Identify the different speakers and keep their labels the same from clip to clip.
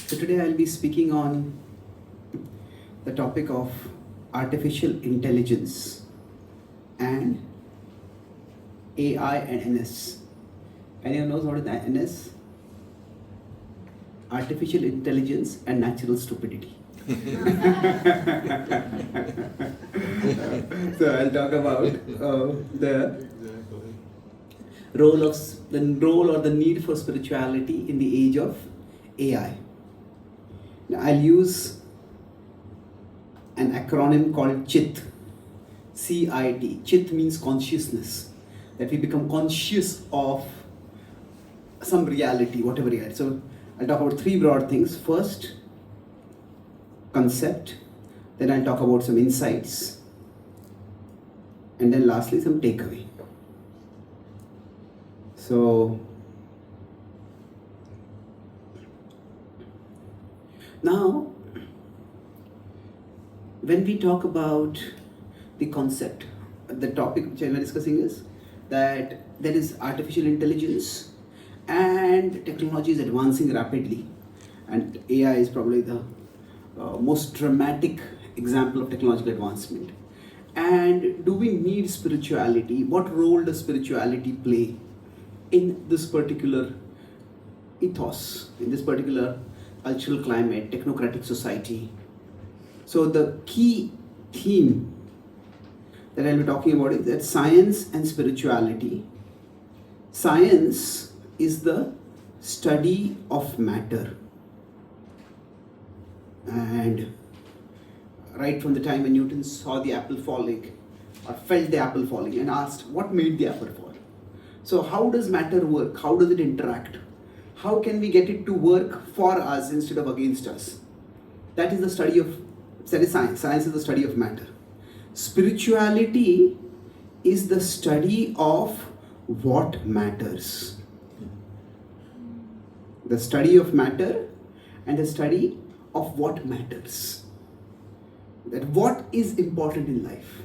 Speaker 1: So today I'll be speaking on the topic of artificial intelligence and AI and NS. Anyone knows what is NS? Artificial intelligence and natural stupidity. So I'll talk about the role or the need for spirituality in the age of AI. Now I'll use an acronym called CHIT. CIT. CHIT means consciousness. That we become conscious of some reality, whatever reality. So I'll talk about three broad things. First, concept. Then I'll talk about some insights. And then lastly, some takeaway. So now, when we talk about the concept, the topic which I'm discussing is that there is artificial intelligence and technology is advancing rapidly, and AI is probably the most dramatic example of technological advancement. And do we need spirituality? What role does spirituality play in this particular ethos, in this particular cultural climate, technocratic society? So the key theme that I'll be talking about is that science and spirituality. Science is the study of matter. And right from the time when Newton saw the apple falling, or felt the apple falling, and asked what made the apple fall. So how does matter work? How does it interact? How can we get it to work for us instead of against us? That is the study of, that is science. Science is the study of matter. Spirituality is the study of what matters. The study of matter and the study of what matters. That what is important in life?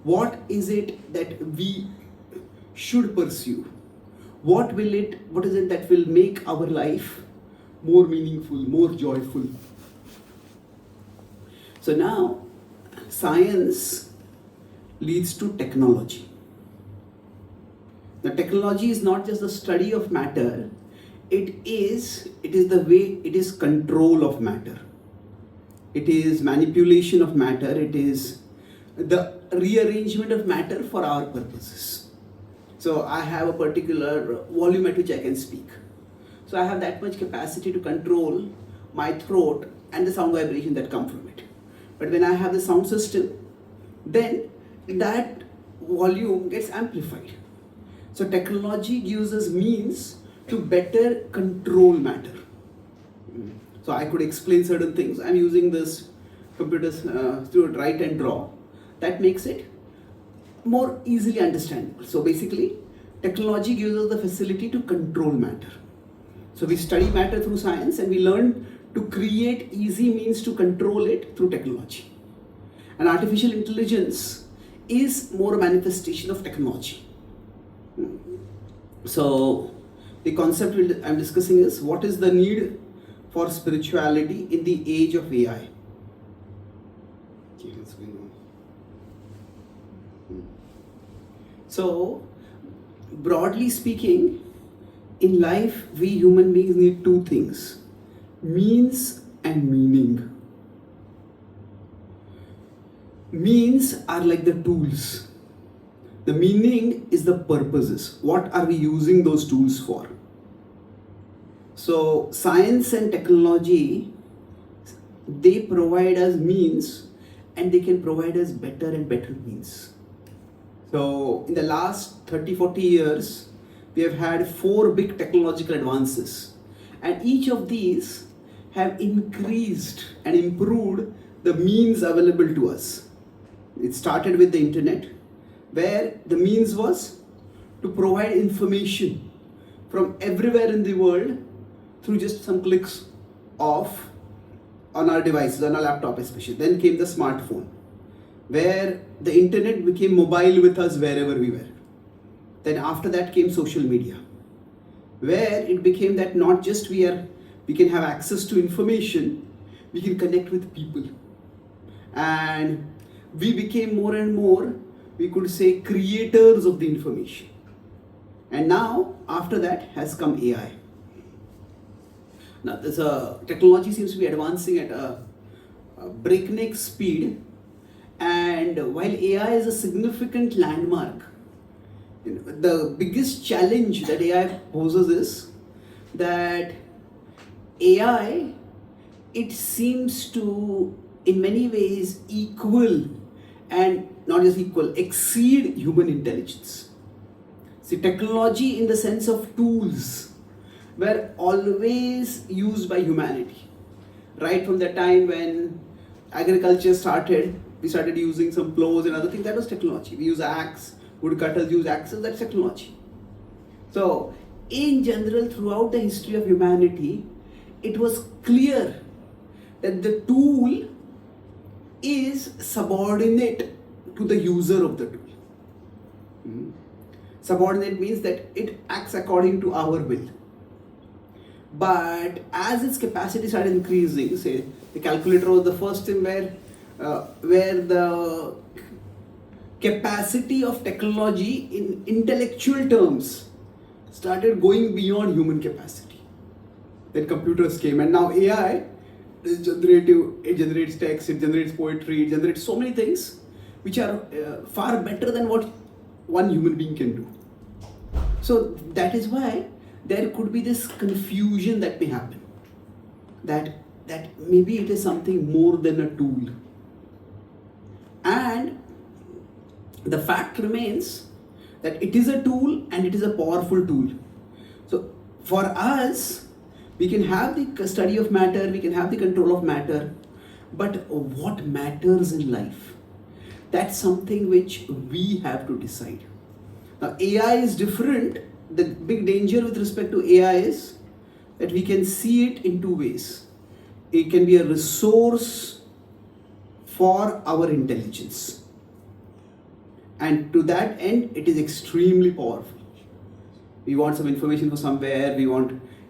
Speaker 1: What is it that we should pursue? What is it that will make our life more meaningful, more joyful? So now, science leads to technology. The technology is not just the study of matter, it is the way, it is control of matter. It is manipulation of matter, it is the rearrangement of matter for our purposes. So I have a particular volume at which I can speak. So I have that much capacity to control my throat and the sound vibration that come from it. But when I have the sound system, then that volume gets amplified. So technology gives us means to better control matter. So I could explain certain things. I'm using this computers to write and draw. That makes it more easily understandable. So basically, technology gives us the facility to control matter. So we study matter through science and we learn to create easy means to control it through technology. And artificial intelligence is more a manifestation of technology. So the concept I'm discussing is what is the need for spirituality in the age of AI. So, broadly speaking, in life, we human beings need two things: means and meaning. Means are like the tools. The meaning is the purposes. What are we using those tools for? So, science and technology, they provide us means and they can provide us better and better means. So in the last 30-40 years, we have had 4 big technological advances, and each of these have increased and improved the means available to us. It started with the internet, where the means was to provide information from everywhere in the world through just some clicks of on our devices, on our laptop especially. Then came the smartphone, where the internet became mobile with us wherever we were. Then after that came social media, where it became that not just we we can have access to information, we can connect with people. And we became more and more, we could say, creators of the information. And now, after that, has come AI. Now, technology seems to be advancing at a breakneck speed. And while AI is a significant landmark, the biggest challenge that AI poses is that AI, it seems to, in many ways, equal and not just equal, exceed human intelligence. See, technology in the sense of tools were always used by humanity. Right from the time when agriculture started, we started using some plows and other things, that was technology. We use axe, woodcutters use axes, that's technology. So, in general, throughout the history of humanity, it was clear that the tool is subordinate to the user of the tool. Subordinate means that it acts according to our will. But as its capacity started increasing, say the calculator was the first thing where the capacity of technology in intellectual terms started going beyond human capacity. Then computers came, and now AI is generative. It generates text, it generates poetry, it generates so many things which are far better than what one human being can do. So that is why there could be this confusion that may happen, that maybe it is something more than a tool. And the fact remains that it is a tool and it is a powerful tool. So for us, we can have the study of matter, we can have the control of matter, but what matters in life? That's something which we have to decide. Now, AI is different. The big danger with respect to AI is that we can see it in two ways. It can be a resource for our intelligence. And to that end, it is extremely powerful. We want some information from somewhere,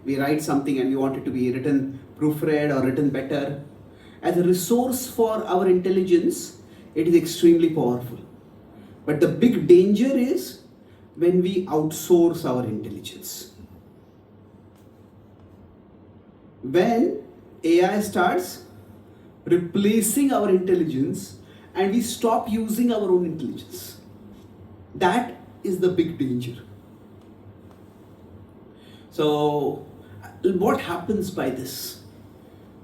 Speaker 1: we write something and we want it to be written, proofread or written better. As a resource for our intelligence, it is extremely powerful. But the big danger is when we outsource our intelligence. When AI starts replacing our intelligence and we stop using our own intelligence, that is the big danger. So, what happens by this?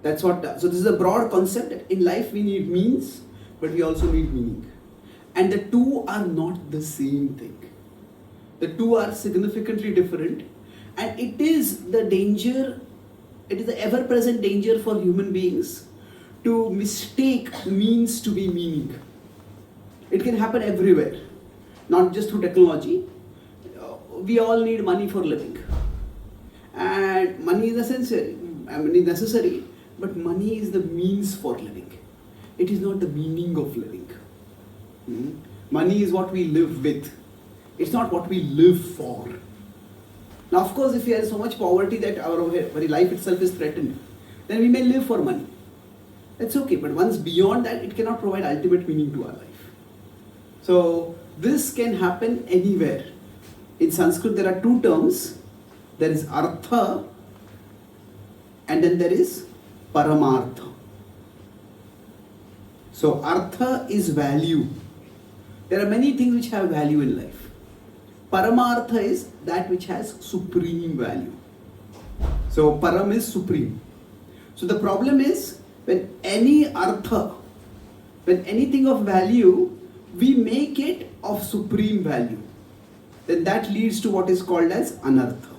Speaker 1: So this is a broad concept that in life we need means, but we also need meaning. And the two are not the same thing. The two are significantly different, and it is the danger, it is the ever-present danger for human beings to mistake means to be meaning. It can happen everywhere, not just through technology. We all need money for living. And money is necessary, but money is the means for living. It is not the meaning of living. Money is what we live with. It's not what we live for. Now, of course, if we have so much poverty that our very life itself is threatened, then we may live for money. That's okay, but once beyond that, it cannot provide ultimate meaning to our life. So, this can happen anywhere. In Sanskrit, there are two terms. There is artha and then there is paramartha. So, artha is value. There are many things which have value in life. Paramartha is that which has supreme value. So, param is supreme. So, the problem is when any artha, when anything of value, we make it of supreme value, then that leads to what is called as anartha.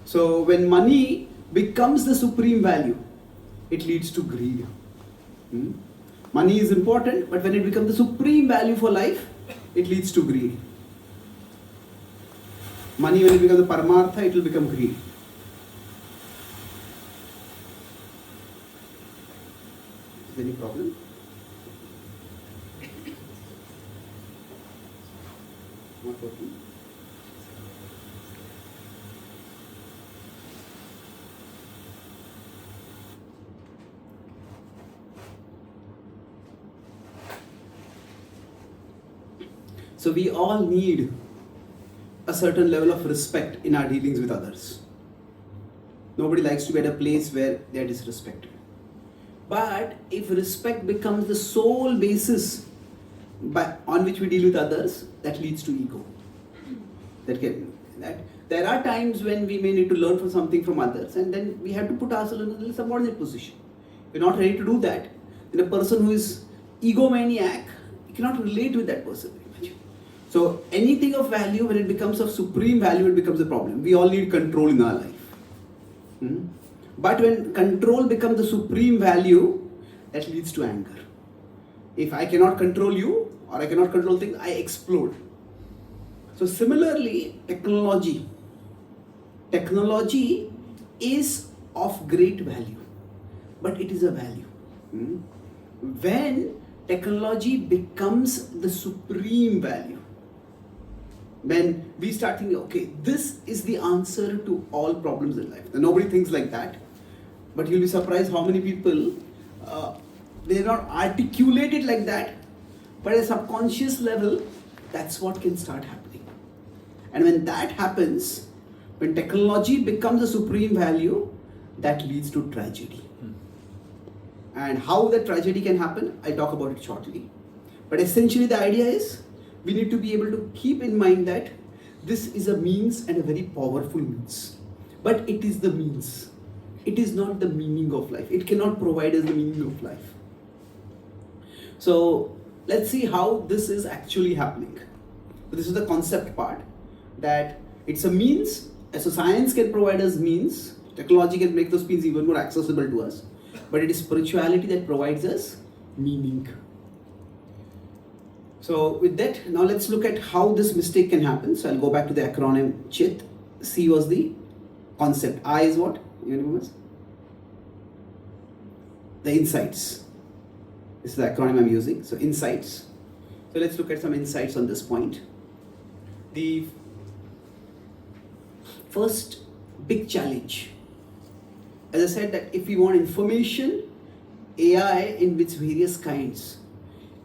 Speaker 1: So, when money becomes the supreme value, it leads to greed. Money is important, but when it becomes the supreme value for life, it leads to greed. Money, when it becomes the paramartha, it will become greed. Is there any problem? Not working? So we all need a certain level of respect in our dealings with others. Nobody likes to be at a place where they are disrespected. But if respect becomes the sole basis on which we deal with others, that leads to ego. There are times when we may need to learn from something from others, and then we have to put ourselves in a subordinate position. If we're not ready to do that, then a person who is egomaniac, you cannot relate with that person very much. So anything of value, when it becomes of supreme value, it becomes a problem. We all need control in our life. But when control becomes the supreme value, that leads to anger. If I cannot control you, or I cannot control things, I explode. So similarly, technology is of great value, but it is a value. When technology becomes the supreme value, when we start thinking, okay, this is the answer to all problems in life. Nobody thinks like that, but you'll be surprised how many people, they're not articulated like that, but at a subconscious level, that's what can start happening. And when that happens, when technology becomes a supreme value, that leads to tragedy. And how that tragedy can happen, I'll talk about it shortly. But essentially the idea is, we need to be able to keep in mind that this is a means and a very powerful means. But it is the means. It is not the meaning of life. It cannot provide us the meaning of life. So let's see how this is actually happening. This is the concept part, that it's a means. So science can provide us means. Technology can make those means even more accessible to us. But it is spirituality that provides us meaning. So with that, now let's look at how this mistake can happen. So I'll go back to the acronym CHIT. C was the concept. I is what? You remember? The insights. This is the acronym I'm using. So insights. So let's look at some insights on this point. The first big challenge, as I said, that if we want information, AI in its various kinds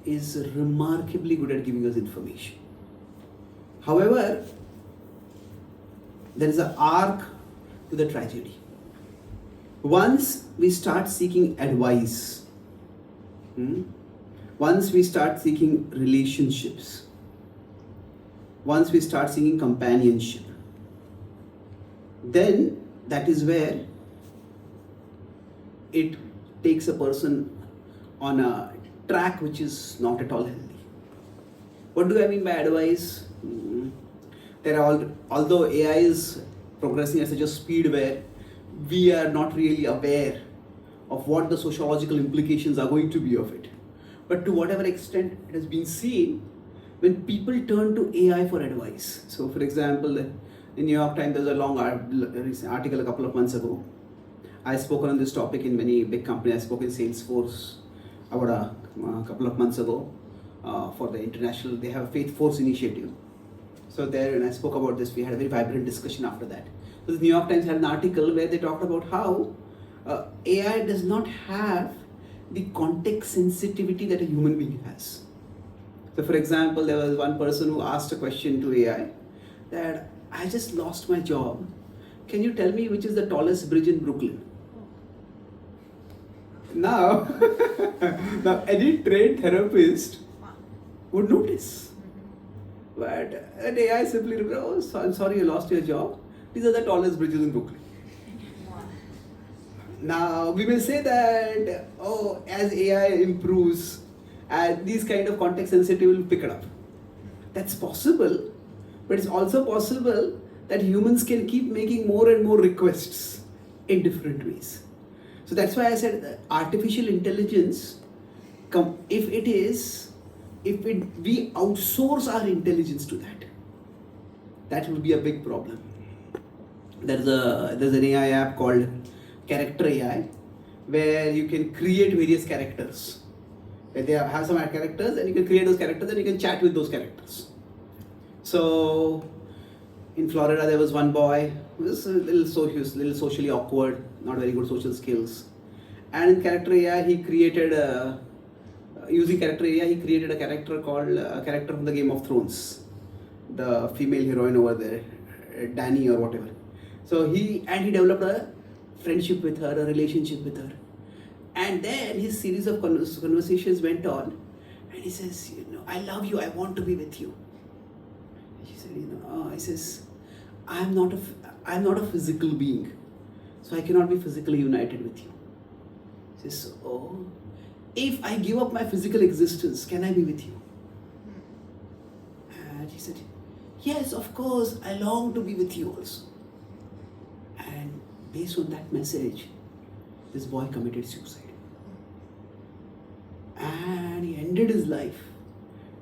Speaker 1: is remarkably good at giving us information. However, there is an arc to the tragedy. Once we start seeking advice, once we start seeking relationships, once we start seeking companionship, then that is where it takes a person on a track which is not at all healthy. What do I mean by advice? Although AI is progressing at such a speed where we are not really aware of what the sociological implications are going to be of it. But to whatever extent it has been seen, when people turn to AI for advice. So for example, in New York Times, there's a long article a couple of months ago. I've spoken on this topic in many big companies. I spoke in Salesforce about a couple of months ago for the international, they have a Faith Force initiative. So there, when I spoke about this, we had a very vibrant discussion after that. So the New York Times had an article where they talked about how AI does not have the context sensitivity that a human being has. So for example, there was one person who asked a question to AI that, I just lost my job. Can you tell me which is the tallest bridge in Brooklyn? Now, any trained therapist would notice. But an AI simply replies, oh, I'm sorry you lost your job. These are the tallest bridges in Brooklyn. Now, we may say that, oh, as AI improves, these kind of context sensitive will pick it up. That's possible, but it's also possible that humans can keep making more and more requests in different ways. So that's why I said that artificial intelligence, if we outsource our intelligence to that will be a big problem. There's an AI app called Character AI, where you can create various characters. Where they have some characters, and you can create those characters, and you can chat with those characters. So in Florida, there was one boy who was a little socially awkward, not very good social skills. And in Character AI, he created using character AI, he created a character called a character from the Game of Thrones, the female heroine over there, Dany or whatever. So he developed a friendship with her, a relationship with her, and then his series of conversations went on, and he says, I love you, I want to be with you. She said, he says, I'm not a physical being, so I cannot be physically united with you. He says, oh, if I give up my physical existence, can I be with you? And he said, yes, of course, I long to be with you also. And based on that message, this boy committed suicide. And he ended his life.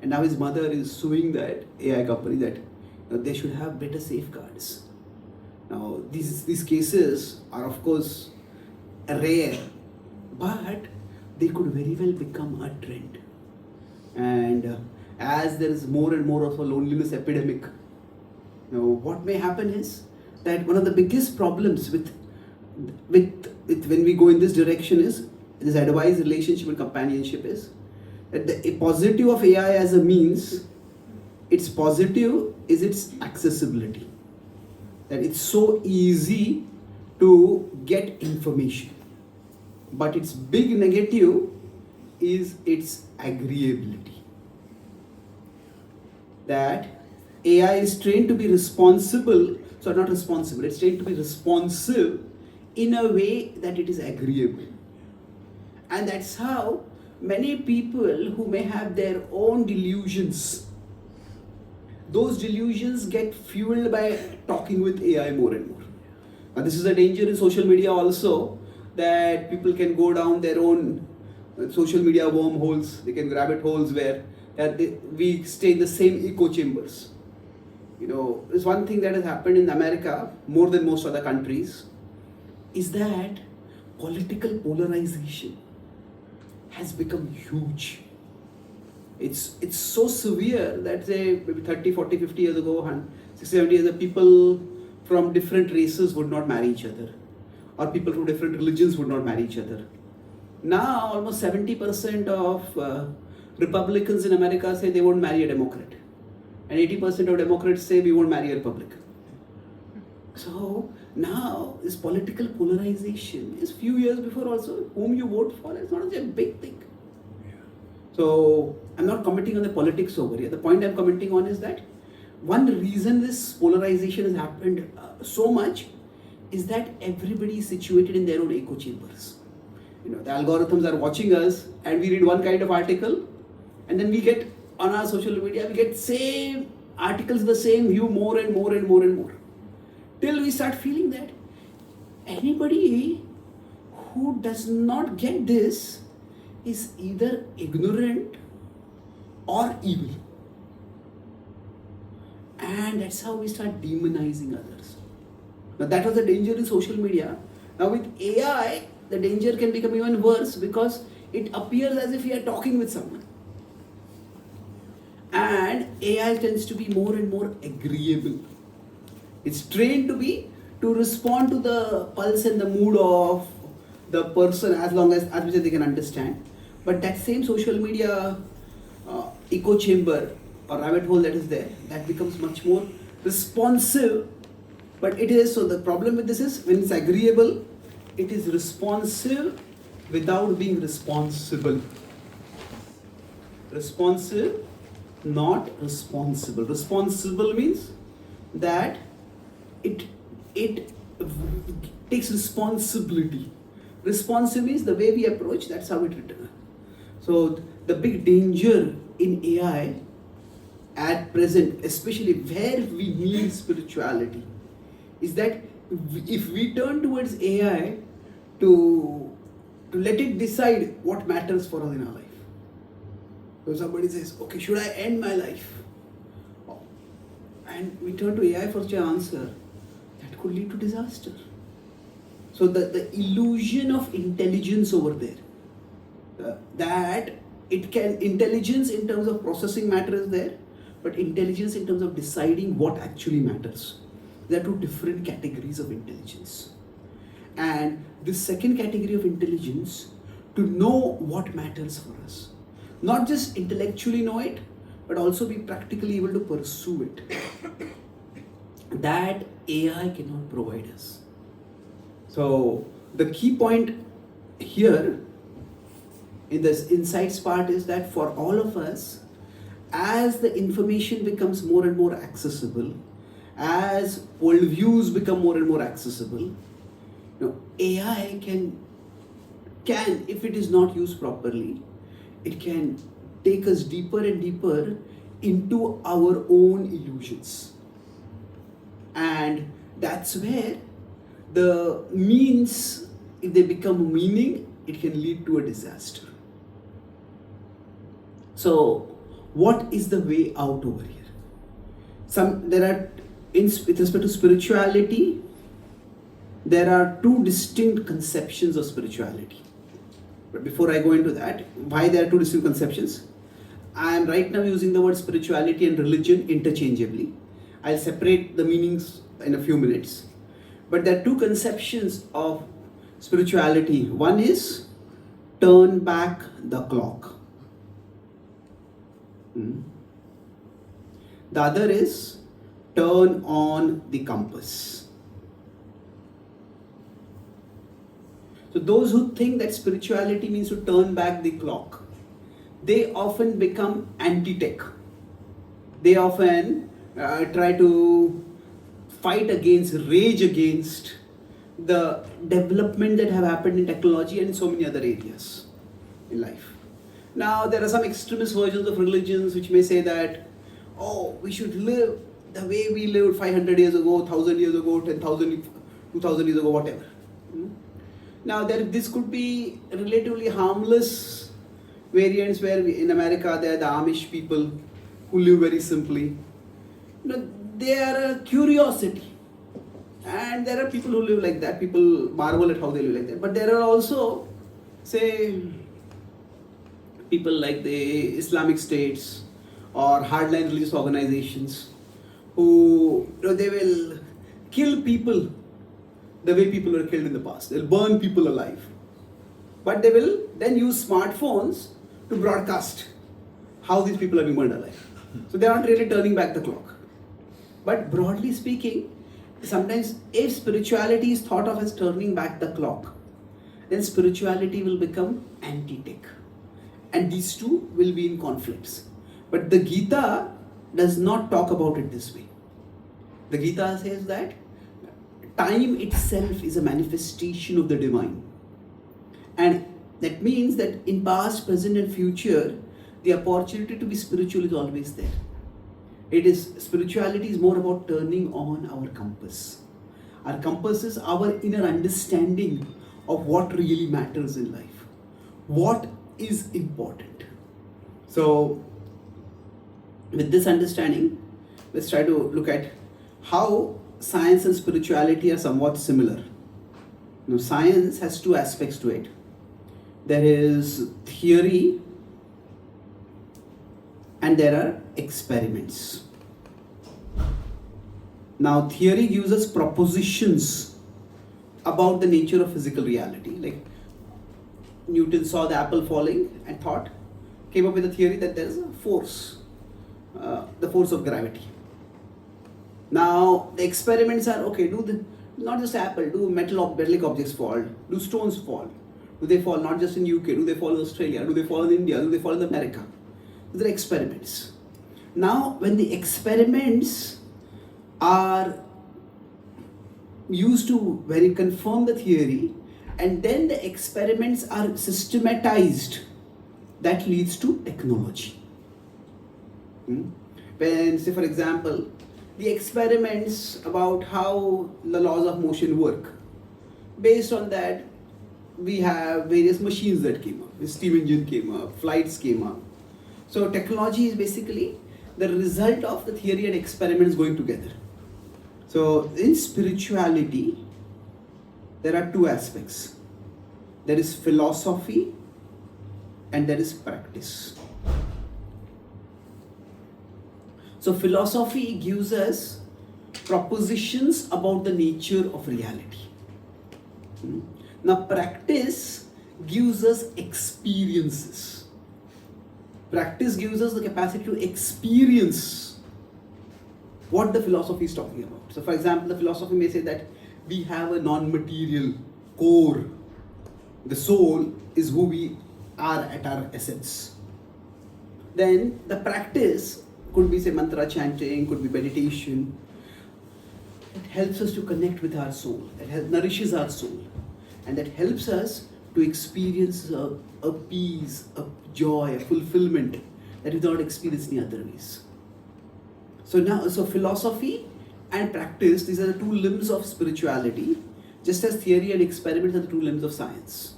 Speaker 1: And now his mother is suing that AI company that they should have better safeguards. Now, these cases are, of course, rare, but they could very well become a trend. And as there is more and more of a loneliness epidemic, what may happen is that one of the biggest problems with when we go in this direction is this advice, relationship, and companionship is that the positive of AI as a means, its positive is its accessibility. That it's so easy to get information. But its big negative is its agreeability. That AI is trained to be responsible, so not responsible, it's trained to be responsive in a way that it is agreeable. And that's how many people who may have their own delusions, those delusions get fueled by talking with AI more and more. Now this is a danger in social media also, that people can go down their own social media wormholes, they can rabbit holes where we stay in the same echo chambers. There's one thing that has happened in America more than most other countries, is that political polarization has become huge. It's so severe that say maybe 30, 40, 50 years ago, 60, 70 years ago, people from different races would not marry each other, or people from different religions would not marry each other. Now almost 70% of Republicans in America say they won't marry a Democrat, and 80% of Democrats say we won't marry a Republican. So now this political polarization is few years before also, whom you vote for is not a big thing. So I'm not commenting on the politics over here. The point I'm commenting on is that one reason this polarization has happened so much is that everybody is situated in their own echo chambers. The algorithms are watching us, and we read one kind of article, and then we get on our social media, we get same articles, the same view more and more and more and more. Till we start feeling that anybody who does not get this is either ignorant or evil. And that's how we start demonizing others. Now that was the danger in social media. Now with AI, the danger can become even worse because it appears as if we are talking with someone. And AI tends to be more and more agreeable. It's trained to respond to the pulse and the mood of the person as much as they can understand. But that same social media echo chamber or rabbit hole that is there, that becomes much more responsive. But it is, so the problem with this is when it's agreeable, it is responsive without being responsible. Responsive, not responsible. Responsible means that it takes responsibility. Responsive means the way we approach, that's how it returns. So the big danger in AI at present, especially where we need spirituality, is that if we turn towards AI to let it decide what matters for us in our life. So somebody says, okay, should I end my life? And we turn to AI for such an answer, that could lead to disaster. So the illusion of intelligence over there, that it can, intelligence in terms of processing matter is there, but intelligence in terms of deciding what actually matters. There are two different categories of intelligence. And this second category of intelligence, to know what matters for us. not just intellectually know it, but also be practically able to pursue it. That AI cannot provide us. So the key point here in this insights part is that for all of us, as the information becomes more and more accessible, as worldviews become more and more accessible, AI can, if it is not used properly, it can take us deeper and deeper into our own illusions. And that's where the means, if they become meaning, it can lead to a disaster. So, what is the way out over here? With respect to spirituality, there are two distinct conceptions of spirituality. But before I go into that, why there are two distinct conceptions? I am right now using the word spirituality and religion interchangeably. I'll separate the meanings in a few minutes. But there are two conceptions of spirituality. One is turn back the clock. The other is turn on the compass. So those who think that spirituality means to turn back the clock, they often become anti-tech. They often try to rage against the development that have happened in technology and in so many other areas in life. Now, there are some extremist versions of religions which may say that, we should live the way we lived 500 years ago, 1000 years ago, 10,000, 2000 years ago, whatever. Now, this could be relatively harmless variants where in America there are the Amish people who live very simply. They are a curiosity. And there are people who live like that. People marvel at how they live like that. But there are also, say, people like the Islamic states or hardline religious organizations who they will kill people the way people were killed in the past. They'll burn people alive. But they will then use smartphones to broadcast how these people are being burned alive. So they're not really turning back the clock. But broadly speaking, sometimes if spirituality is thought of as turning back the clock, then spirituality will become anti-tech. And these two will be in conflicts. But the Gita does not talk about it this way. The Gita says that time itself is a manifestation of the divine. And that means that in past, present and future, the opportunity to be spiritual is always there. Spirituality is more about turning on our compass. Our compass is our inner understanding of what really matters in life. What is important. So, with this understanding, let's try to look at how science and spirituality are somewhat similar. Now, science has two aspects to it. There is theory and there are experiments. Now, theory gives us propositions about the nature of physical reality. Like Newton saw the apple falling and came up with a theory that there is a force, the force of gravity. Now, the experiments are, not just apple, do metallic objects fall? Do stones fall? Do they fall not just in UK? Do they fall in Australia? Do they fall in India? Do they fall in America? These are experiments. Now, when the experiments are used to confirm the theory, and then the experiments are systematized, that leads to technology. When, say for example, the experiments about how the laws of motion work, based on that, we have various machines that came up. The steam engine came up, flights came up. So technology is basically the result of the theory and experiments going together. So in spirituality, there are two aspects. There is philosophy and there is practice. So philosophy gives us propositions about the nature of reality. Now practice gives us experiences. Practice gives us the capacity to experience what the philosophy is talking about. So, for example, the philosophy may say that we have a non-material core. The soul is who we are at our essence. Then the practice could be, say, mantra chanting, could be meditation. It helps us to connect with our soul. It nourishes our soul. And that helps us to experience a peace, a joy, a fulfillment that we don't experience in other ways. So philosophy and practice, these are the two limbs of spirituality, just as theory and experiments are the two limbs of science.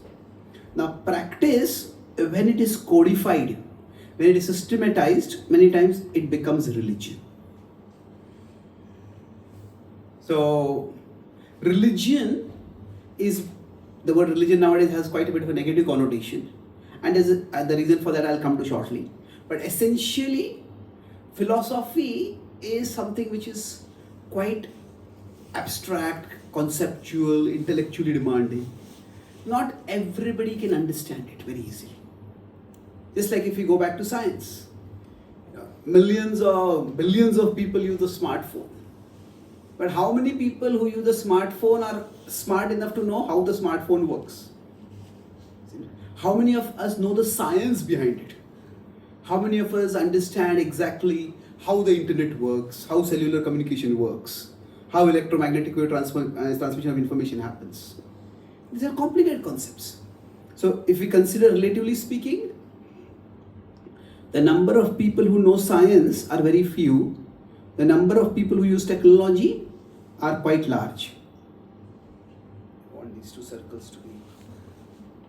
Speaker 1: Now practice, when it is codified, when it is systematized, many times it becomes religion. So religion is, the word religion nowadays has quite a bit of a negative connotation, and the reason for that I'll come to shortly. But essentially, philosophy is something which is quite abstract, conceptual, intellectually demanding. Not everybody can understand it very easily. Just like if you go back to science, millions or billions of people use the smartphone. But how many people who use the smartphone are smart enough to know how the smartphone works? How many of us know the science behind it? How many of us understand exactly how the internet works, how cellular communication works, how electromagnetic wave transmission of information happens? These are complicated concepts. So if we consider, relatively speaking, the number of people who know science are very few. The number of people who use technology are quite large. I want these two circles to be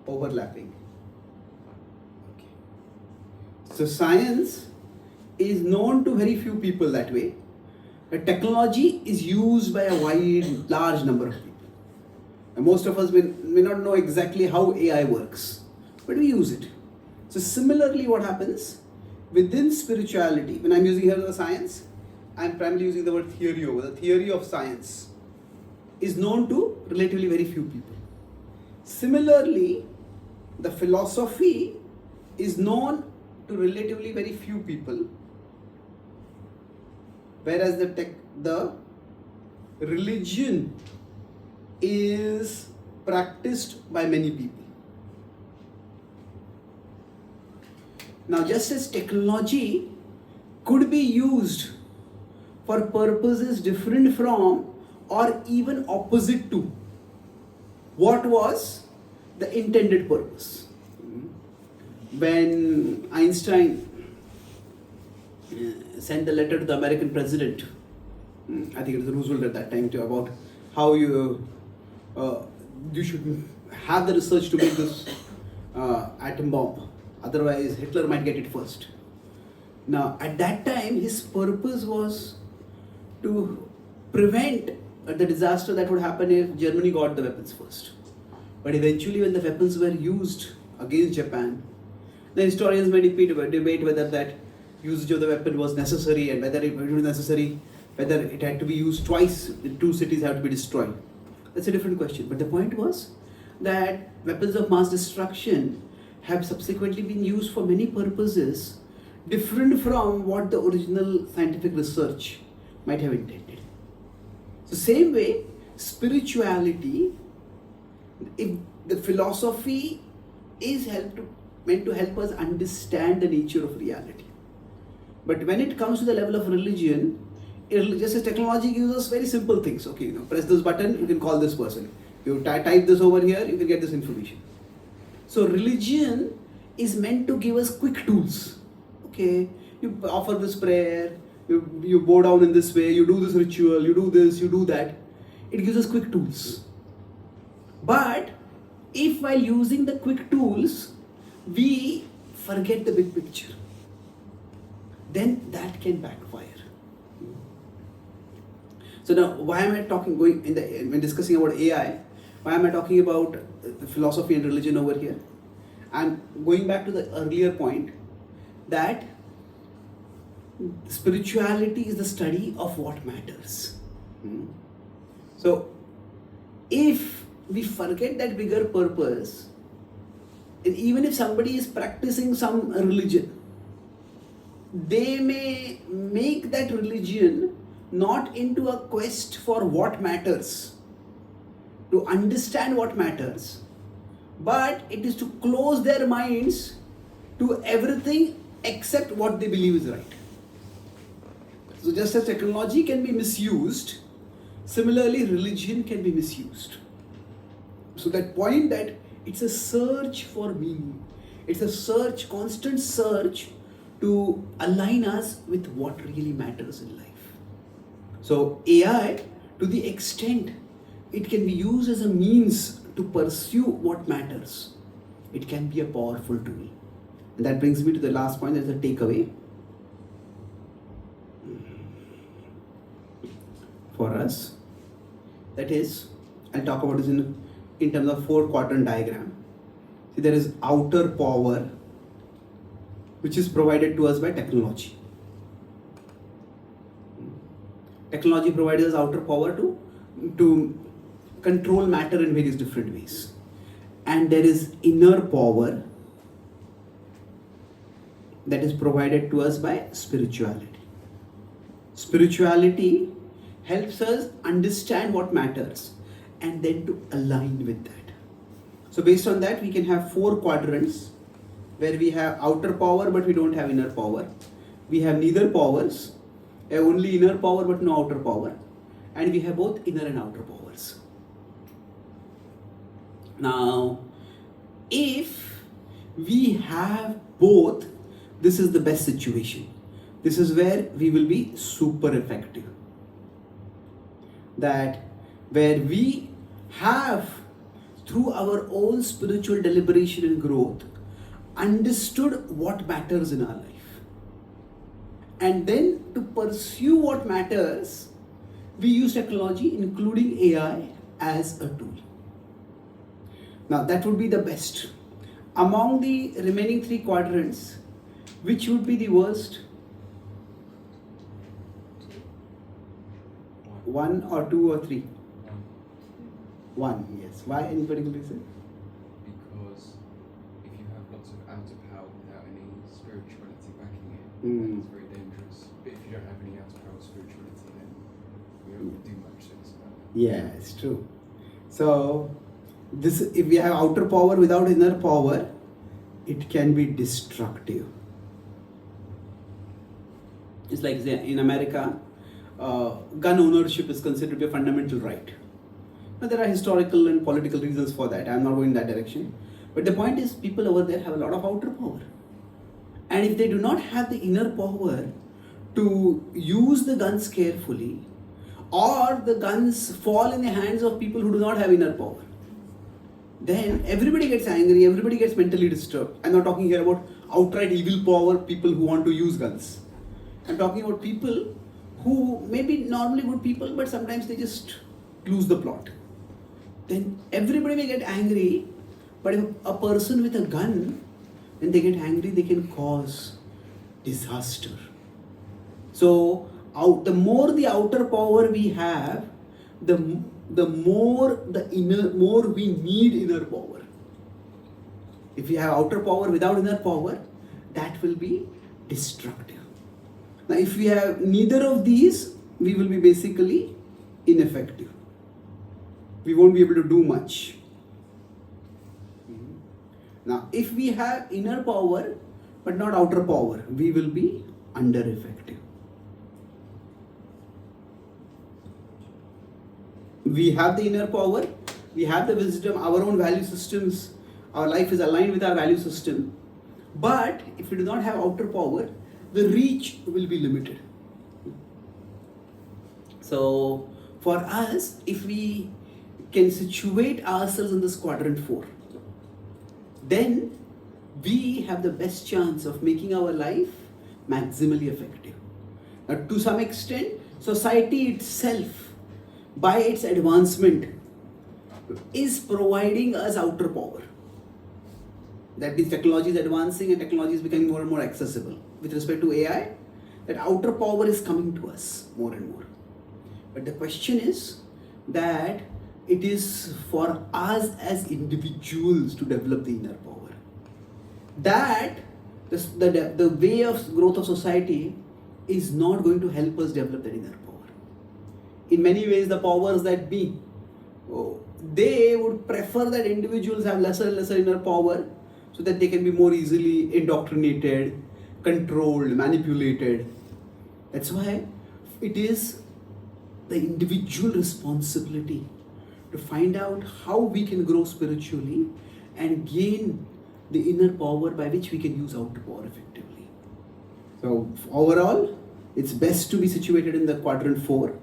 Speaker 1: overlapping. Okay. So science is known to very few people that way. But technology is used by a large number of people. And most of us may not know exactly how AI works, but we use it. So similarly, what happens within spirituality, when I'm using here the science, I'm primarily using the word theory over. The theory of science is known to relatively very few people. Similarly, the philosophy is known to relatively very few people, whereas the religion is practiced by many people. Now, just as technology could be used for purposes different from or even opposite to what was the intended purpose. When Einstein sent a letter to the American president, I think it was Roosevelt at that time, about how you should have the research to make this atom bomb, otherwise Hitler might get it first. Now at that time his purpose was to prevent the disaster that would happen if Germany got the weapons first. But eventually, when the weapons were used against Japan, the historians may debate whether that usage of the weapon was necessary, and whether it was necessary, whether it had to be used twice, the two cities had to be destroyed. That's a different question. But the point was that weapons of mass destruction have subsequently been used for many purposes different from what the original scientific research might have intended. So same way, spirituality, if the philosophy is meant to help us understand the nature of reality. But when it comes to the level of religion, just as technology gives us very simple things. Okay, press this button, you can call this person. You type this over here, you can get this information. So religion is meant to give us quick tools. Okay, you offer this prayer, you bow down in this way, you do this ritual, you do this, you do that. It gives us quick tools. But if while using the quick tools, we forget the big picture, then that can backfire. So now, why am I when discussing about AI, why am I talking about the philosophy and religion over here? I'm going back to the earlier point that spirituality is the study of what matters. So, if we forget that bigger purpose, and even if somebody is practicing some religion, they may make that religion not into a quest for what matters, to understand what matters, but it is to close their minds to everything except what they believe is right. So just as technology can be misused, similarly religion can be misused. So that point that it's a search for meaning, it's a search, constant search to align us with what really matters in life. So AI, to the extent it can be used as a means to pursue what matters, it can be a powerful tool. And that brings me to the last point, that's a takeaway for us. That is, I'll talk about this in terms of 4-quadrant diagram. See, there is outer power which is provided to us by technology. Technology provides us outer power to control matter in various different ways. And there is inner power that is provided to us by spirituality. Spirituality helps us understand what matters and then to align with that. So based on that, we can have 4 quadrants where we have outer power but we don't have inner power. We have neither powers, only inner power but no outer power, and we have both inner and outer powers. Now, if we have both, this is the best situation. This is where we will be super effective. That where we have, through our own spiritual deliberation and growth, understood what matters in our life. And then to pursue what matters, we use technology, including AI, as a tool. Now that would be the best. Among the remaining 3 quadrants, which would be the worst? 1 or 2 or 3? 1, yes. Why? Any particular reason?
Speaker 2: Because if you have lots of outer power without any spirituality backing it, then it's very dangerous. But if you don't have any outer power spirituality, then we don't do much sense about it.
Speaker 1: Yeah, it's true. So, this, if we have outer power without inner power, it can be destructive. It's like in America, gun ownership is considered to be a fundamental right. Now, there are historical and political reasons for that. I'm not going in that direction. But the point is, people over there have a lot of outer power. And if they do not have the inner power to use the guns carefully, or the guns fall in the hands of people who do not have inner power, then everybody gets angry, everybody gets mentally disturbed. I'm not talking here about outright evil power, people who want to use guns. I'm talking about people who may be normally good people, but sometimes they just lose the plot. Then everybody may get angry, but if a person with a gun, when they get angry, they can cause disaster. So, the more the outer power we have, the more we need inner power. If we have outer power without inner power, that will be destructive. Now, if we have neither of these, we will be basically ineffective. We won't be able to do much. Now, if we have inner power but not outer power, we will be under effective. We have the inner power, we have the wisdom, our own value systems, our life is aligned with our value system. But if we do not have outer power, the reach will be limited. So for us, if we can situate ourselves in this quadrant 4, then we have the best chance of making our life maximally effective. Now, to some extent, society itself, by its advancement, is providing us outer power. That means technology is advancing and technology is becoming more and more accessible. With respect to AI, that outer power is coming to us more and more. But the question is that it is for us as individuals to develop the inner power. That The way of growth of society is not going to help us develop that inner power. In many ways, the powers that be, they would prefer that individuals have lesser and lesser inner power so that they can be more easily indoctrinated, controlled, manipulated. That's why it is the individual responsibility to find out how we can grow spiritually and gain the inner power by which we can use outer power effectively. So overall, it's best to be situated in the quadrant 4,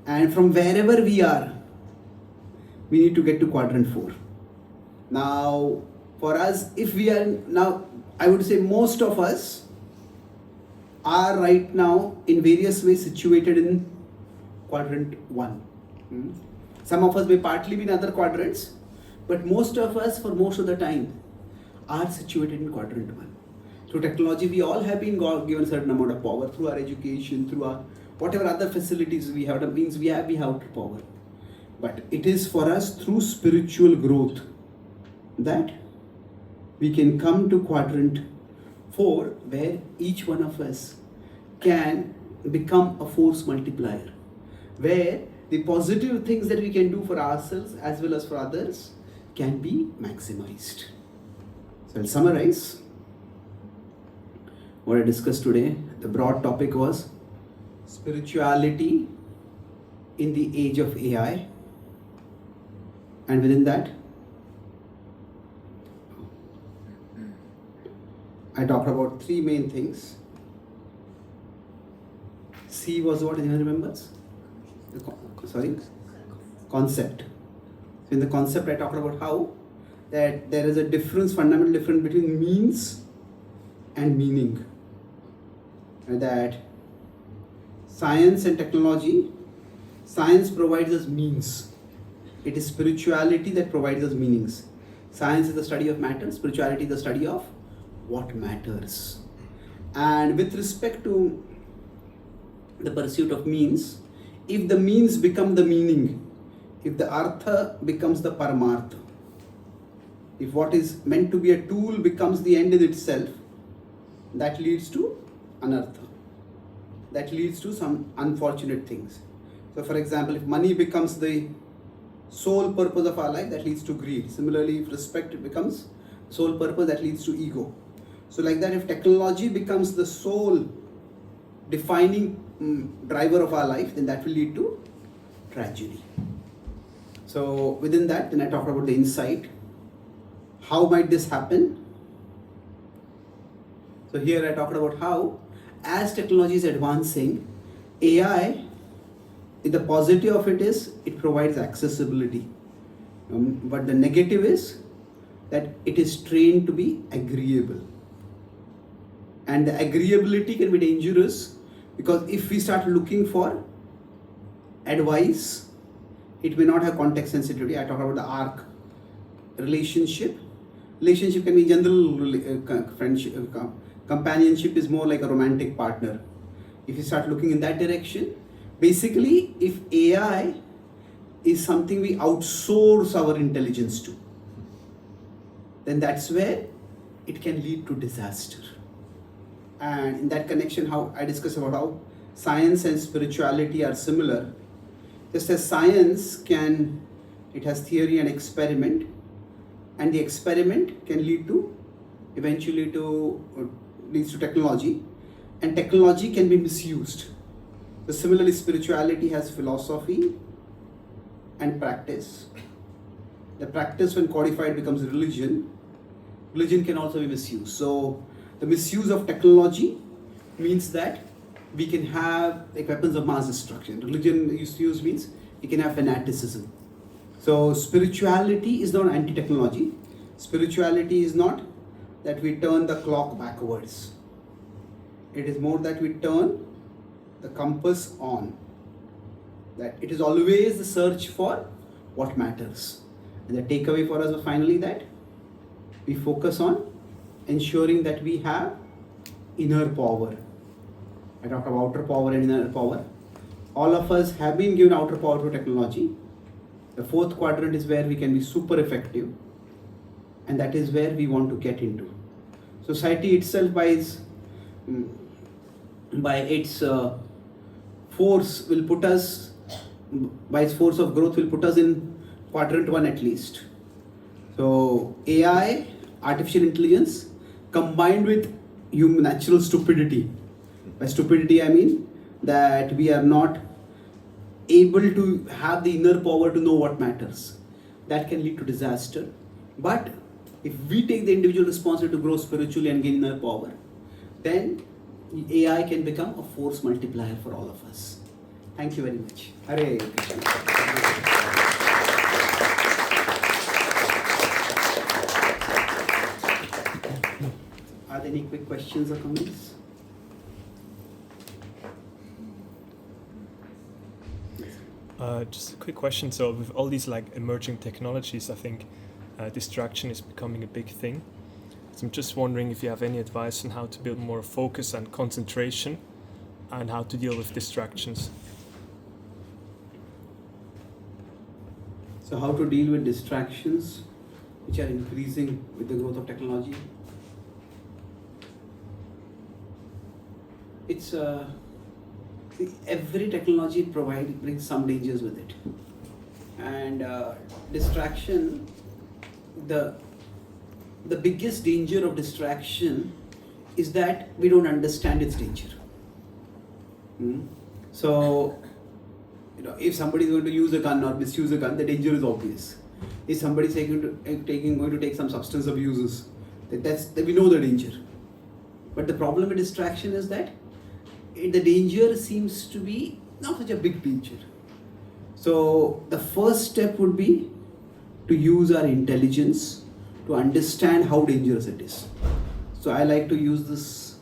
Speaker 1: and from wherever we are, we need to get to quadrant 4. Now, for us, if we are now, I would say most of us are right now in various ways situated in quadrant 1. Some of us may partly be in other quadrants, but most of us, for most of the time, are situated in quadrant 1. Through technology, we all have been given a certain amount of power through our education, through our whatever other facilities we have. That means we have outer power. But it is for us through spiritual growth that we can come to quadrant 4, where each one of us can become a force multiplier, where the positive things that we can do for ourselves as well as for others can be maximized. So I'll summarize what I discussed today. The broad topic was spirituality in the age of AI, and within that I talked about 3 main things. C was what, anyone remembers? Concept. So in the concept I talked about how that there is a difference, fundamental difference between means and meaning. And that science and technology, science provides us means. It is spirituality that provides us meanings. Science is the study of matter, spirituality is the study of what matters. And with respect to the pursuit of means, if the means become the meaning, if the artha becomes the paramartha, if what is meant to be a tool becomes the end in itself, that leads to anartha. That leads to some unfortunate things. So for example, if money becomes the sole purpose of our life, that leads to greed. Similarly, if respect becomes sole purpose, that leads to ego. So like that, if technology becomes the sole defining driver of our life, then that will lead to tragedy. So within that, then I talked about the insight. How might this happen? So here I talked about how, as technology is advancing, AI, the positive of it is it provides accessibility. But the negative is that it is trained to be agreeable. And the agreeability can be dangerous, because if we start looking for advice, it may not have context sensitivity. I talked about the arc relationship. Relationship can be general friendship. Companionship is more like a romantic partner. If you start looking in that direction, basically, if AI is something we outsource our intelligence to, then that's where it can lead to disaster. And in that connection, how I discussed about how science and spirituality are similar. Just as science it has theory and experiment, and the experiment can lead to eventually leads to technology, and technology can be misused. So similarly, spirituality has philosophy and practice. The practice, when codified, becomes religion. Religion can also be misused. So the misuse of technology means that we can have like weapons of mass destruction. Religion misuse means we can have fanaticism. So spirituality is not anti-technology. Spirituality is not that we turn the clock backwards. It is more that we turn the compass on. That it is always the search for what matters. And the takeaway for us was finally that we focus on ensuring that we have inner power. I talked about outer power and inner power. All of us have been given outer power through technology. The 4th quadrant is where we can be super effective, and that is where we want to get into. Society itself by its force will put us, by its force of growth will put us in quadrant 1 at least. So AI, artificial intelligence, combined with human natural stupidity. By stupidity I mean that we are not able to have the inner power to know what matters. That can lead to disaster. But if we take the individual responsibility to grow spiritually and gain inner power, then AI can become a force multiplier for all of us. Thank you very much. Hare Krishna. Are there any quick questions or comments?
Speaker 3: Just a quick question. So with all these like emerging technologies, I think distraction is becoming a big thing. So I'm just wondering if you have any advice on how to build more focus and concentration and how to deal with distractions.
Speaker 1: So how to deal with distractions which are increasing with the growth of technology? It's every technology brings some dangers with it, and distraction, the biggest danger of distraction is that we don't understand its danger. So if somebody is going to use a gun or misuse a gun, the danger is obvious. If somebody is going to take some substance abuses, that we know the danger. But the problem with distraction is that the danger seems to be not such a big danger. So the first step would be to use our intelligence to understand how dangerous it is. So I like to use this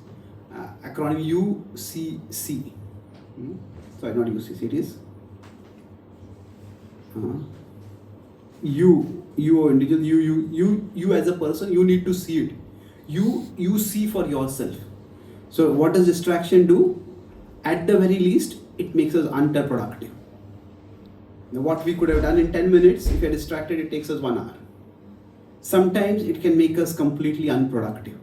Speaker 1: acronym UCC. Sorry, not UCC, it is you individual, you as a person, you need to see it. You see for yourself. So what does distraction do? At the very least, it makes us underproductive. Now, what we could have done in 10 minutes, if we are distracted, it takes us 1 hour. Sometimes it can make us completely unproductive,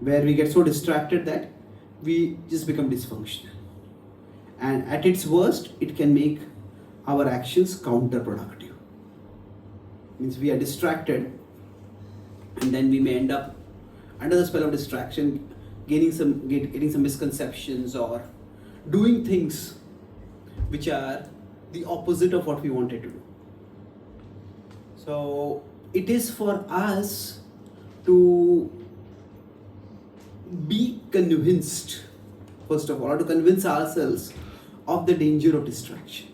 Speaker 1: where we get so distracted that we just become dysfunctional. And at its worst, it can make our actions counterproductive. Means we are distracted, and then we may end up under the spell of distraction, getting some misconceptions or doing things which are the opposite of what we wanted to do. So it is for us to be convinced, first of all, or to convince ourselves of the danger of distraction.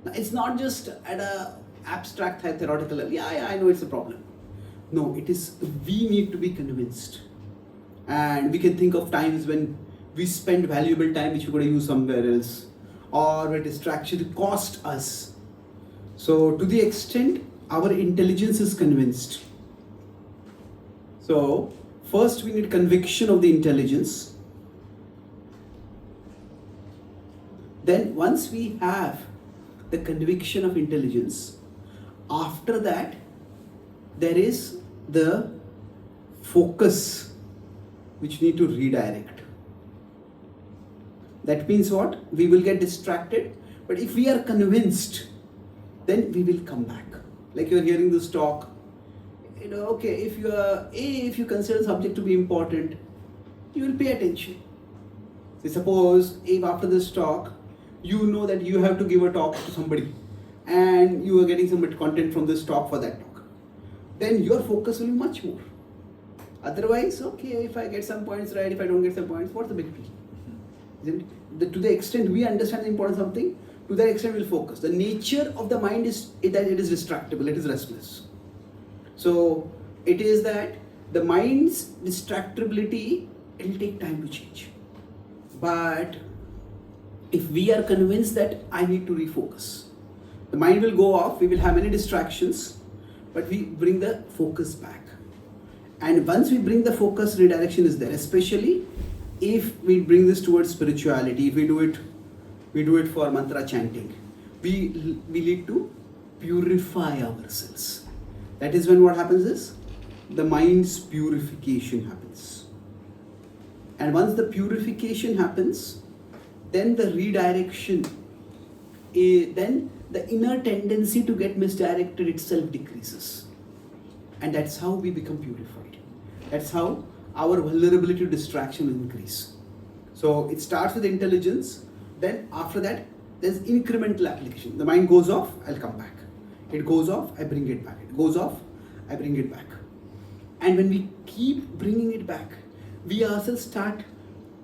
Speaker 1: Now, it's not just at a abstract theoretical level. Yeah, I know it's a problem. No, it is, we need to be convinced. And we can think of times when we spend valuable time which we could have used somewhere else, or where distraction cost us. So to the extent our intelligence is convinced. So first we need conviction of the intelligence. Then once we have the conviction of intelligence, after that there is the focus which need to redirect. That means what? We will get distracted, but if we are convinced, then we will come back. Like you're hearing this talk, okay, if you consider the subject to be important, you will pay attention. So suppose if after this talk, you know that you have to give a talk to somebody, and you are getting some content from this talk for that talk, then your focus will be much more. Otherwise, okay, if I get some points right, if I don't get some points, what's the big deal? Isn't it? To the extent we understand the importance of something, to that extent we'll focus. The nature of the mind is that it is distractible, it is restless. So it is that the mind's distractibility, it will take time to change. But if we are convinced that I need to refocus, the mind will go off, we will have many distractions, but we bring the focus back. And once we bring the focus, redirection is there, especially if we bring this towards spirituality. If we do it for mantra chanting, we need to purify ourselves. That is when what happens is the mind's purification happens. And once the purification happens, then the redirection, then the inner tendency to get misdirected itself decreases. And that's how we become purified. That's how our vulnerability to distraction will increase. So it starts with intelligence, then after that, there's incremental application. The mind goes off, I'll come back. It goes off, I bring it back. It goes off, I bring it back. And when we keep bringing it back, we ourselves start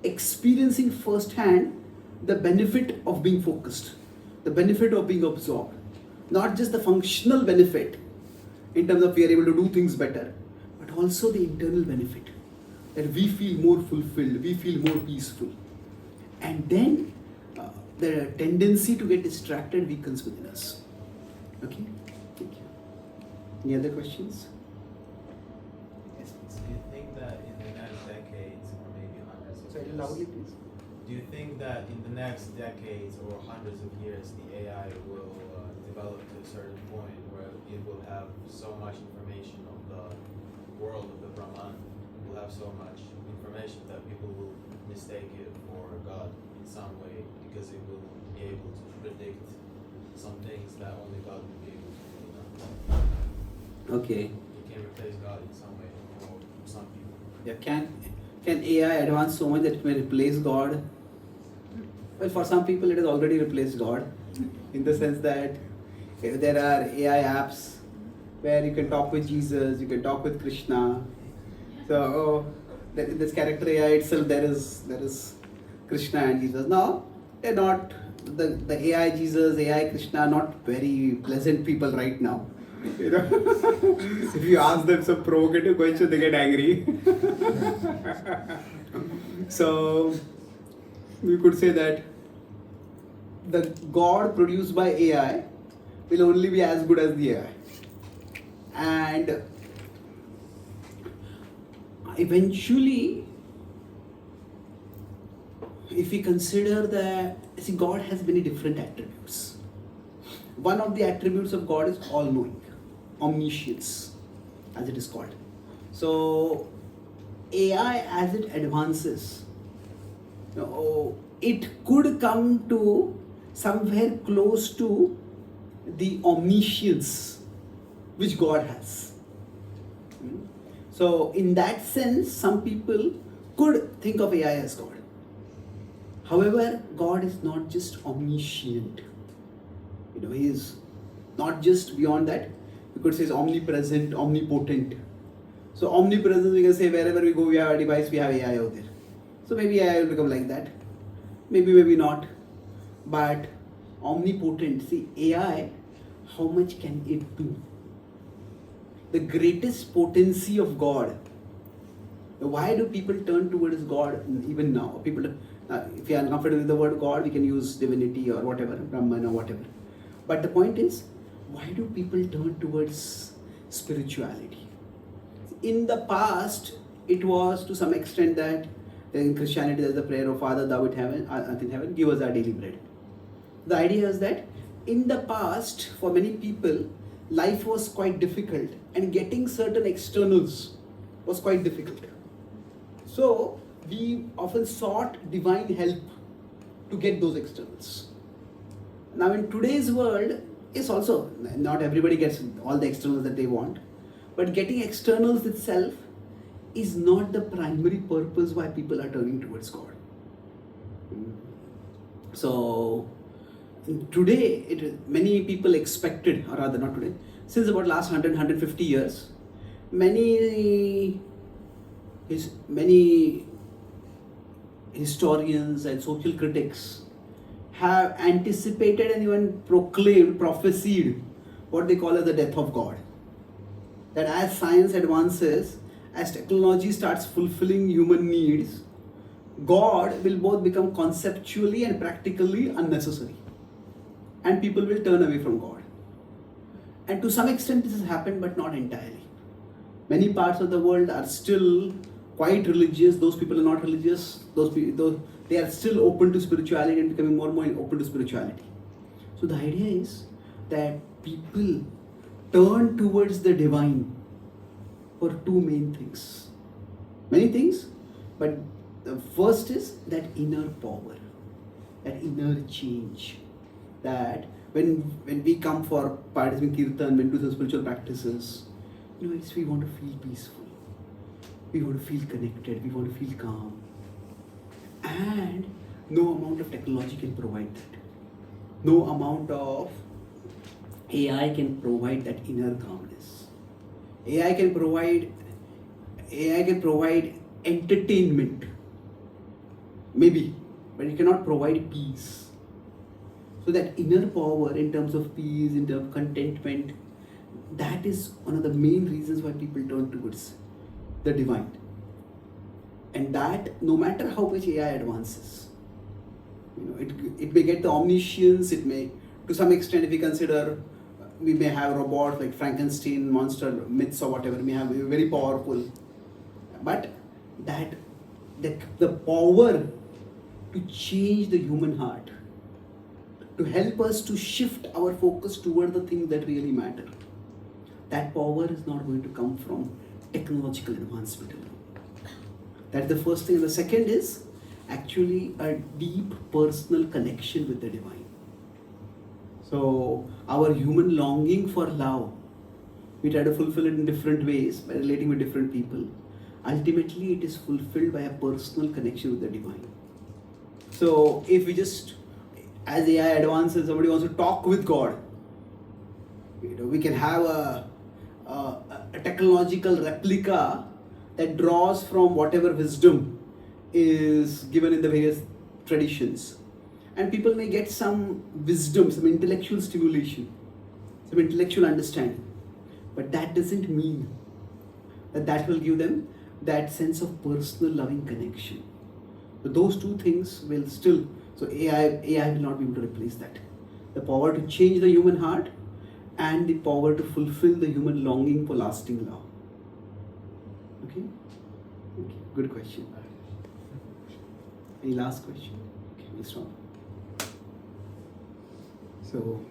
Speaker 1: experiencing firsthand the benefit of being focused, the benefit of being absorbed. Not just the functional benefit in terms of we are able to do things better, but also the internal benefit that we feel more fulfilled, we feel more peaceful. And then the tendency to get distracted weakens within us. Okay? Thank you. Any other questions?
Speaker 4: Yes, please. Do you think that in the next decades or maybe hundreds of
Speaker 1: Sorry,
Speaker 4: years,
Speaker 1: loudly please.
Speaker 4: do you think that in the next decades or hundreds of years the AI will develop to a certain point where it will have so much information of the world of the Brahman, will have so much information that people will mistake it for God in some way because it will be able to predict some things that only God will be able to do?
Speaker 1: Okay.
Speaker 4: It can replace God in some way for some people.
Speaker 1: Yeah, can AI advance so much that it may replace God? Well, for some people it has already replaced God, in the sense that there are AI apps where you can talk with Jesus, you can talk with Krishna. So this character AI itself, there is Krishna and Jesus. No, they're not. The AI Jesus, AI Krishna are not very pleasant people right now. You know, if you ask them some provocative question, they get angry. So we could say that the God produced by AI will only be as good as the AI. And eventually, if we consider that, see, God has many different attributes. One of the attributes of God is all-knowing, omniscience, as it is called. So AI, as it advances, it could come to somewhere close to the omniscience which God has. So in that sense, some people could think of AI as God. However, God is not just omniscient. He is not just beyond that. We could say is omnipresent, omnipotent. So omnipresence, we can say wherever we go, we have a device, we have AI out there. So maybe AI will become like that. Maybe not. But omnipotent, see, AI, how much can it do? The greatest potency of God. Why do people turn towards God even now? People, if you are uncomfortable with the word God, we can use divinity or whatever, Brahman or whatever. But the point is, why do people turn towards spirituality? In the past, it was to some extent that in Christianity there's the prayer of Father, thou art in heaven, give us our daily bread. The idea is that in the past, for many people, life was quite difficult and getting certain externals was quite difficult. So we often sought divine help to get those externals. Now in today's world, it's also, not everybody gets all the externals that they want, but getting externals itself is not the primary purpose why people are turning towards God. So today, many people expected, or rather not today, since about last 150 years, many historians and social critics have anticipated and even prophesied what they call as the death of God. That as science advances, as technology starts fulfilling human needs, God will both become conceptually and practically unnecessary. And people will turn away from God. And to some extent this has happened, but not entirely. Many parts of the world are still quite religious. Those people are not religious. Those people, they are still open to spirituality and becoming more and more open to spirituality. So the idea is that people turn towards the divine for two main things. Many things, but the first is that inner power, that inner change. That when we come for participating kirtan, when we do some spiritual practices, we want to feel peaceful, we want to feel connected, we want to feel calm. And no amount of technology can provide that. No amount of AI can provide that inner calmness. AI can provide entertainment, maybe, but it cannot provide peace. So that inner power in terms of peace, in terms of contentment, that is one of the main reasons why people turn towards the divine. And that, no matter how much AI advances, it may get the omniscience, it may, to some extent, if we consider, we may have robots like Frankenstein, monster myths or whatever, may have very powerful, but that the power to change the human heart, to help us to shift our focus toward the things that really matter, that power is not going to come from technological advancement alone. That's the first thing. And the second is actually a deep personal connection with the divine. So our human longing for love, we try to fulfill it in different ways by relating with different people. Ultimately, it is fulfilled by a personal connection with the divine. So if we just, as AI advances, somebody wants to talk with God, we can have a technological replica that draws from whatever wisdom is given in the various traditions. And people may get some wisdom, some intellectual stimulation, some intellectual understanding. But that doesn't mean that will give them that sense of personal loving connection. So those two things will still, so AI will not be able to replace that. The power to change the human heart and the power to fulfill the human longing for lasting love. Okay? Good question. Any last question? Okay, we'll stop. So